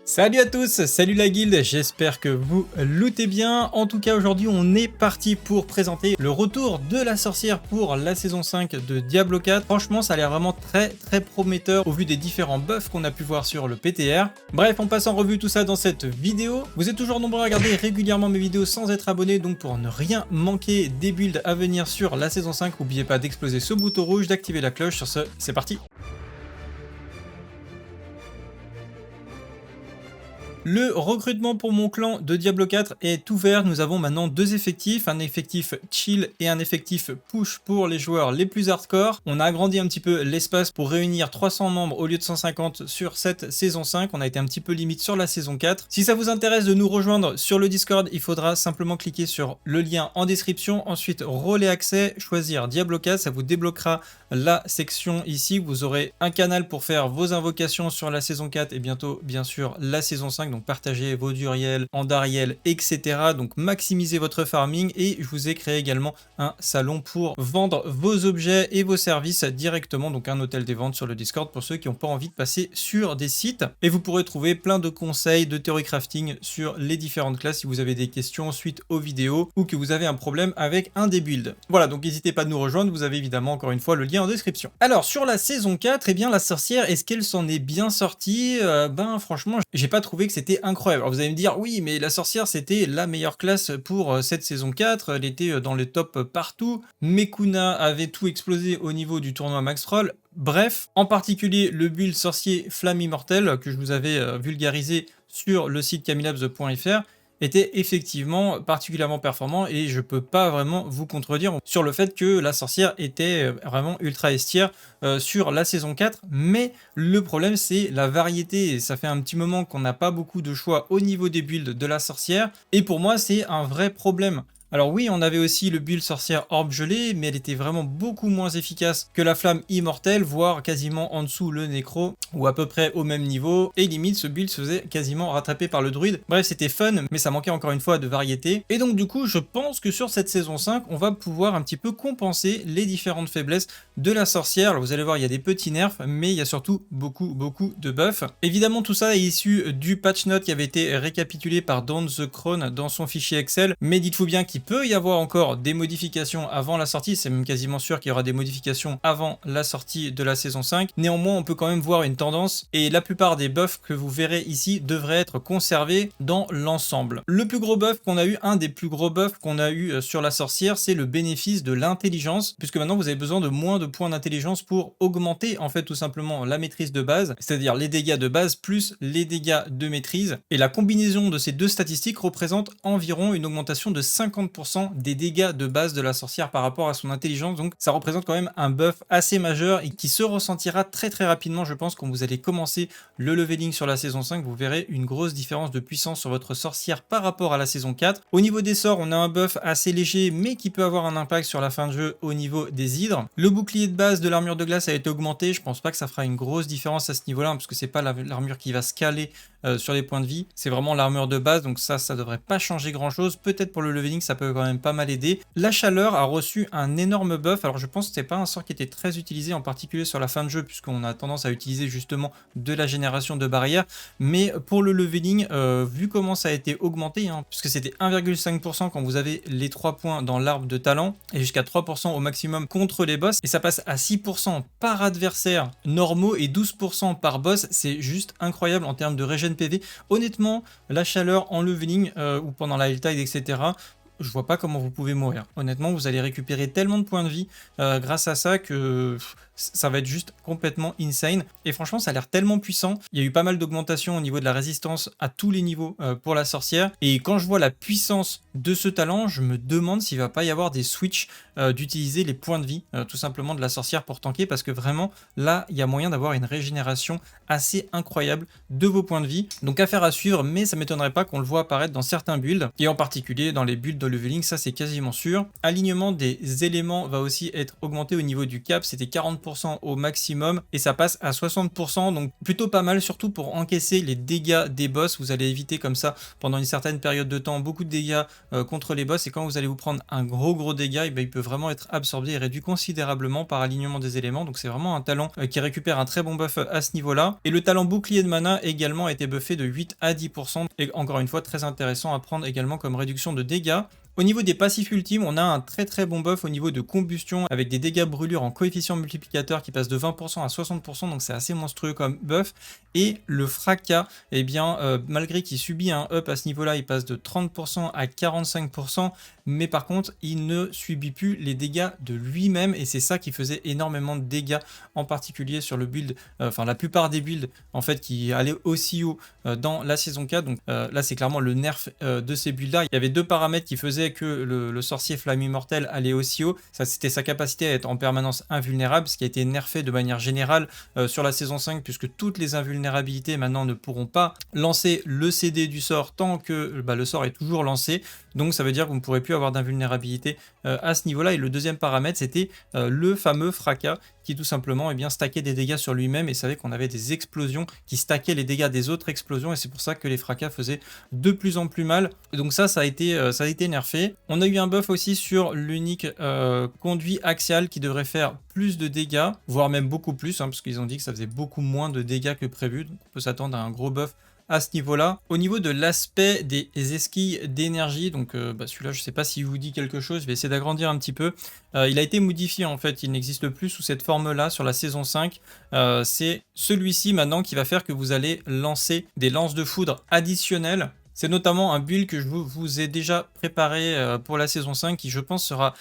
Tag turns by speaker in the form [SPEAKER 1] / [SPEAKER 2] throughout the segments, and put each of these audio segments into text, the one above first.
[SPEAKER 1] Salut à tous, salut la guilde, j'espère que vous lootez bien. En tout cas aujourd'hui on est parti pour présenter le retour de la sorcière pour la saison 5 de Diablo 4. Franchement ça a l'air vraiment très prometteur au vu des différents buffs qu'on a pu voir sur le PTR. Bref, on passe en revue tout ça dans cette vidéo. Vous êtes toujours nombreux à regarder régulièrement mes vidéos sans être abonné, donc pour ne rien manquer des builds à venir sur la saison 5, n'oubliez pas d'exploser ce bouton rouge, d'activer la cloche. Sur ce, c'est parti. Le recrutement pour mon clan de Diablo 4 est ouvert. Nous avons maintenant deux effectifs, un effectif chill et un effectif push pour les joueurs les plus hardcore. On a agrandi un petit peu l'espace pour réunir 300 membres au lieu de 150 sur cette saison 5. On a été un petit peu limite sur la saison 4. Si ça vous intéresse de nous rejoindre sur le Discord, il faudra simplement cliquer sur le lien en description. Ensuite, relais accès, choisir Diablo 4. Ça vous débloquera la section ici. Vous aurez un canal pour faire vos invocations sur la saison 4 et bientôt, bien sûr, la saison 5. Donc partagez vos Duriel, Andariel, etc. Donc maximisez votre farming et je vous ai créé également un salon pour vendre vos objets et vos services directement. Donc un hôtel des ventes sur le Discord pour ceux qui n'ont pas envie de passer sur des sites. Et vous pourrez trouver plein de conseils de théorie crafting sur les différentes classes si vous avez des questions suite aux vidéos ou que vous avez un problème avec un des builds. Voilà, donc n'hésitez pas à nous rejoindre. Vous avez évidemment encore une fois le lien en description. Alors sur la saison 4, eh bien la sorcière, est-ce qu'elle s'en est bien sortie? Franchement, j'ai pas trouvé que c'était incroyable. Alors vous allez me dire, oui, mais la sorcière, c'était la meilleure classe pour cette saison 4. Elle était dans les tops partout. Mekuna avait tout explosé au niveau du tournoi Max Troll. Bref, en particulier le build sorcier Flamme Immortelle que je vous avais vulgarisé sur le site camilabs.fr était effectivement particulièrement performant et je peux pas vraiment vous contredire sur le fait que la sorcière était vraiment ultra estière sur la saison 4, mais le problème c'est la variété et ça fait un petit moment qu'on n'a pas beaucoup de choix au niveau des builds de la sorcière et pour moi c'est un vrai problème. Alors oui, on avait aussi le build sorcière orbe gelée, mais elle était vraiment beaucoup moins efficace que la flamme immortelle, voire quasiment en dessous le nécro, ou à peu près au même niveau, et limite ce build se faisait quasiment rattraper par le druide. Bref, c'était fun, mais ça manquait encore une fois de variété. Et donc du coup, je pense que sur cette saison 5, on va pouvoir un petit peu compenser les différentes faiblesses de la sorcière. Alors vous allez voir, il y a des petits nerfs, mais il y a surtout beaucoup de buffs. Évidemment, tout ça est issu du patch note qui avait été récapitulé par Dawn the Crown dans son fichier Excel, mais dites-vous bien qu'il peut y avoir encore des modifications avant la sortie, c'est même quasiment sûr qu'il y aura des modifications avant la sortie de la saison 5. Néanmoins, on peut quand même voir une tendance et la plupart des buffs que vous verrez ici devraient être conservés dans l'ensemble. Le plus gros buff qu'on a eu, un des plus gros buffs qu'on a eu sur la sorcière, c'est le bénéfice de l'intelligence, puisque maintenant vous avez besoin de moins de points d'intelligence pour augmenter en fait tout simplement la maîtrise de base, c'est-à-dire les dégâts de base plus les dégâts de maîtrise. Et la combinaison de ces deux statistiques représente environ une augmentation de 50% des dégâts de base de la sorcière par rapport à son intelligence, donc ça représente quand même un buff assez majeur et qui se ressentira très rapidement, je pense, quand vous allez commencer le leveling sur la saison 5, vous verrez une grosse différence de puissance sur votre sorcière par rapport à la saison 4. Au niveau des sorts, on a un buff assez léger mais qui peut avoir un impact sur la fin de jeu au niveau des hydres. Le bouclier de base de l'armure de glace a été augmenté, je pense pas que ça fera une grosse différence à ce niveau là, parce que c'est pas l'armure qui va scaler sur les points de vie, c'est vraiment l'armure de base, donc ça devrait pas changer grand chose. Peut-être pour le leveling ça peut quand même pas mal aider. La chaleur a reçu un énorme buff, alors je pense que c'est pas un sort qui était très utilisé en particulier sur la fin de jeu puisqu'on a tendance à utiliser justement de la génération de barrières, mais pour le leveling, vu comment ça a été augmenté, puisque c'était 1,5% quand vous avez les 3 points dans l'arbre de talent et jusqu'à 3% au maximum contre les boss, et ça passe à 6% par adversaire normaux et 12% par boss, c'est juste incroyable en termes de régène PV. Honnêtement, la chaleur en leveling ou pendant la Helltide, etc., je vois pas comment vous pouvez mourir. Honnêtement, vous allez récupérer tellement de points de vie grâce à ça que ça va être juste complètement insane. Et franchement, ça a l'air tellement puissant. Il y a eu pas mal d'augmentation au niveau de la résistance à tous les niveaux pour la sorcière. Et quand je vois la puissance de ce talent, je me demande s'il va pas y avoir des switches d'utiliser les points de vie, tout simplement de la sorcière pour tanker, parce que vraiment, là, il y a moyen d'avoir une régénération assez incroyable de vos points de vie. Donc affaire à suivre, mais ça m'étonnerait pas qu'on le voit apparaître dans certains builds, et en particulier dans les builds de leveling, ça c'est quasiment sûr. Alignement des éléments va aussi être augmenté au niveau du cap, c'était 40% 50% au maximum et ça passe à 60%, donc plutôt pas mal, surtout pour encaisser les dégâts des boss. Vous allez éviter comme ça pendant une certaine période de temps beaucoup de dégâts contre les boss, et quand vous allez vous prendre un gros dégât, et ben, il peut vraiment être absorbé et réduit considérablement par alignement des éléments. Donc c'est vraiment un talent qui récupère un très bon buff à ce niveau-là. Et le talent bouclier de mana également a été buffé de 8 à 10%, et encore une fois très intéressant à prendre également comme réduction de dégâts. Au niveau des passifs ultimes, on a un très bon buff au niveau de combustion avec des dégâts brûlures en coefficient multiplicateur qui passe de 20% à 60%, donc c'est assez monstrueux comme buff. Et le fracas, eh bien, malgré qu'il subit un up à ce niveau-là, il passe de 30% à 45%, mais par contre, il ne subit plus les dégâts de lui-même, et c'est ça qui faisait énormément de dégâts, en particulier sur le build, enfin la plupart des builds en fait qui allaient aussi haut dans la saison 4. Donc là, c'est clairement le nerf de ces builds-là. Il y avait deux paramètres qui faisaient que le sorcier flamme immortel allait aussi haut. Ça, c'était sa capacité à être en permanence invulnérable, ce qui a été nerfé de manière générale sur la saison 5, puisque toutes les invulnérabilités maintenant ne pourront pas lancer le CD du sort tant que le sort est toujours lancé. Donc ça veut dire que vous ne pourrez plus avoir d'invulnérabilité à ce niveau-là. Et le deuxième paramètre, c'était le fameux fracas qui tout simplement stackait des dégâts sur lui-même, et savait qu'on avait des explosions qui stackaient les dégâts des autres explosions, et c'est pour ça que les fracas faisaient de plus en plus mal. Et donc ça a été nerfé. On a eu un buff aussi sur l'unique conduit axial qui devrait faire plus de dégâts, voire même beaucoup plus, parce qu'ils ont dit que ça faisait beaucoup moins de dégâts que prévu. Donc on peut s'attendre à un gros buff à ce niveau-là. Au niveau de l'aspect des esquilles d'énergie, donc celui-là, je ne sais pas s'il vous dit quelque chose, je vais essayer d'agrandir un petit peu. Il a été modifié en fait, il n'existe plus sous cette forme-là sur la saison 5. C'est celui-ci maintenant qui va faire que vous allez lancer des lances de foudre additionnelles. C'est notamment un build que je vous ai déjà préparé pour la saison 5 qui, je pense, sera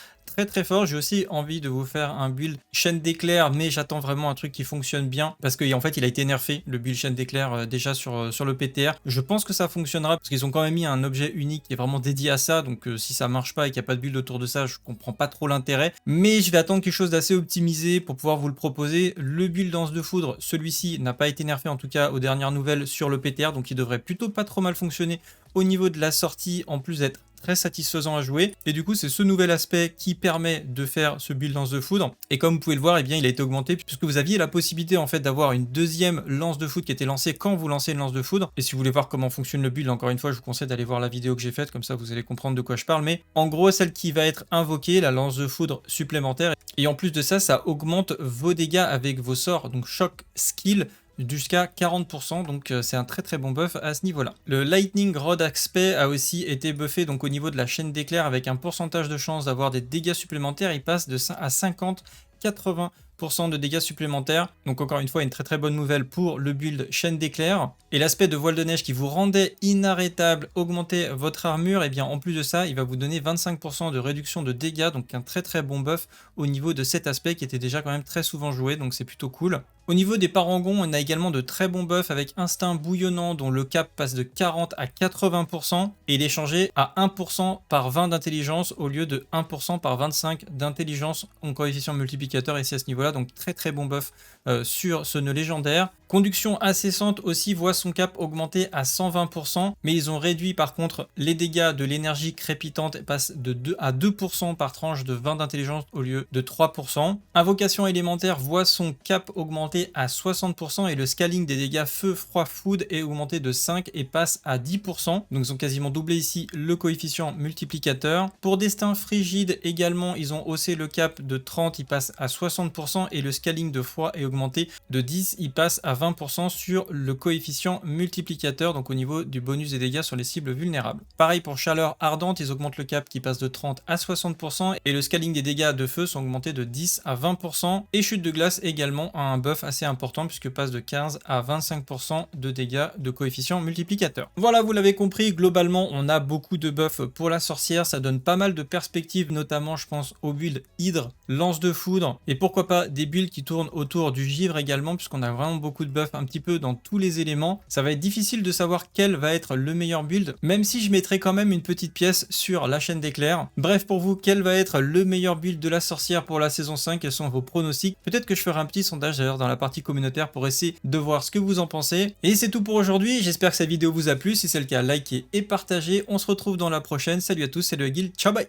[SPEAKER 1] très fort. J'ai aussi envie de vous faire un build chaîne d'éclairs, mais j'attends vraiment un truc qui fonctionne bien parce qu'en fait il a été nerfé, le build chaîne d'éclairs déjà sur le PTR. Je pense que ça fonctionnera parce qu'ils ont quand même mis un objet unique qui est vraiment dédié à ça, donc si ça marche pas et qu'il n'y a pas de build autour de ça, je comprends pas trop l'intérêt, mais je vais attendre quelque chose d'assez optimisé pour pouvoir vous le proposer. Le build danse de foudre, celui-ci n'a pas été nerfé en tout cas aux dernières nouvelles sur le PTR, donc il devrait plutôt pas trop mal fonctionner au niveau de la sortie, en plus d'être très satisfaisant à jouer. Et du coup, c'est ce nouvel aspect qui permet de faire ce build lance de foudre. Et comme vous pouvez le voir, eh bien, il a été augmenté puisque vous aviez la possibilité en fait d'avoir une deuxième lance de foudre qui était lancée quand vous lancez une lance de foudre. Et si vous voulez voir comment fonctionne le build, encore une fois, je vous conseille d'aller voir la vidéo que j'ai faite, comme ça vous allez comprendre de quoi je parle. Mais en gros, celle qui va être invoquée, la lance de foudre supplémentaire. Et en plus de ça, ça augmente vos dégâts avec vos sorts, donc choc skill, jusqu'à 40%, donc c'est un très bon buff à ce niveau là. Le Lightning Rod Aspect a aussi été buffé donc au niveau de la chaîne d'éclairs avec un pourcentage de chance d'avoir des dégâts supplémentaires. Il passe de 5 à 50-80% de dégâts supplémentaires, donc encore une fois une très bonne nouvelle pour le build chaîne d'éclairs. Et l'aspect de voile de neige qui vous rendait inarrêtable, augmenter votre armure, et bien en plus de ça il va vous donner 25% de réduction de dégâts, donc un très bon buff au niveau de cet aspect qui était déjà quand même très souvent joué, donc c'est plutôt cool. Au niveau des parangons, on a également de très bons buffs avec instinct bouillonnant dont le cap passe de 40 à 80% et il est changé à 1% par 20 d'intelligence au lieu de 1% par 25 d'intelligence en coefficient multiplicateur ici à ce niveau-là, donc très bon buff sur ce nœud légendaire. Conduction incessante aussi voit son cap augmenter à 120%, mais ils ont réduit par contre les dégâts de l'énergie crépitante, passe de 2 à 2% par tranche de 20 d'intelligence au lieu de 3%. Invocation élémentaire voit son cap augmenter à 60% et le scaling des dégâts feu, froid, food est augmenté de 5 et passe à 10%. Donc ils ont quasiment doublé ici le coefficient multiplicateur. Pour destin frigide également, ils ont haussé le cap de 30, il passe à 60% et le scaling de froid est augmenté de 10, il passe à 20% sur le coefficient multiplicateur, donc au niveau du bonus des dégâts sur les cibles vulnérables. Pareil pour chaleur ardente, ils augmentent le cap qui passe de 30 à 60% et le scaling des dégâts de feu sont augmentés de 10 à 20%. Et chute de glace également a un buff assez important puisque passe de 15 à 25% de dégâts de coefficient multiplicateur. Voilà, vous l'avez compris, globalement on a beaucoup de buffs pour la sorcière, ça donne pas mal de perspectives, notamment je pense au build hydre, lance de foudre et pourquoi pas des builds qui tournent autour du givre également, puisqu'on a vraiment beaucoup de buffs un petit peu dans tous les éléments. Ça va être difficile de savoir quel va être le meilleur build, même si je mettrai quand même une petite pièce sur la chaîne d'éclairs. Bref, pour vous, quel va être le meilleur build de la sorcière pour la saison 5? Quels sont vos pronostics? Peut-être que je ferai un petit sondage d'ailleurs dans la partie communautaire pour essayer de voir ce que vous en pensez. Et c'est tout pour aujourd'hui, j'espère que cette vidéo vous a plu. Si c'est le cas, likez et partagez. On se retrouve dans la prochaine. Salut à tous, c'est le Guild, ciao bye.